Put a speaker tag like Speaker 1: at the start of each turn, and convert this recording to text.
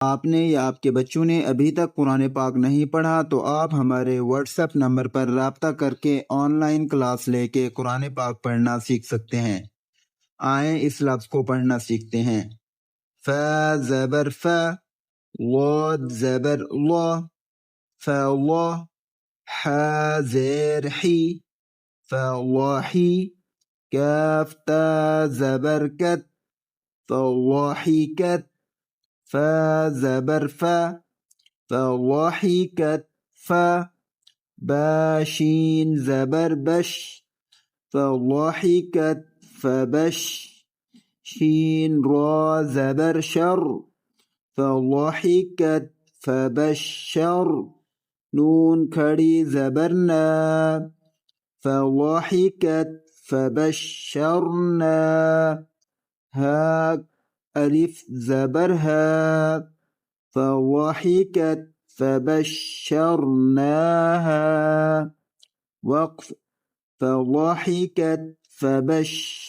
Speaker 1: آپ نے یا آپ کے بچوں نے ابھی تک قرآن پاک نہیں پڑھا تو آپ ہمارے واٹس ایپ نمبر پر رابطہ کر کے آن لائن کلاس لے کے قرآن پاک پڑھنا سیکھ سکتے ہیں۔ آئیں اس لفظ کو پڑھنا سیکھتے ہیں۔ ف زبر ف، واد زبر لا، فلا، ح زیر حی، فلاحی، کاف تا زبر کت، فلاحکت، ف زبر ف، فلاحکت ف، با شین زبر بش، فلاحکت فبش، شین را زبر شر، فلاحکت فبشر، نون کھڑی زبر نا، فلاحکت فبشرنا، ہا الف زبر ہا، فضحكت فبشرناها، وقف، فضحكت فبشرناها.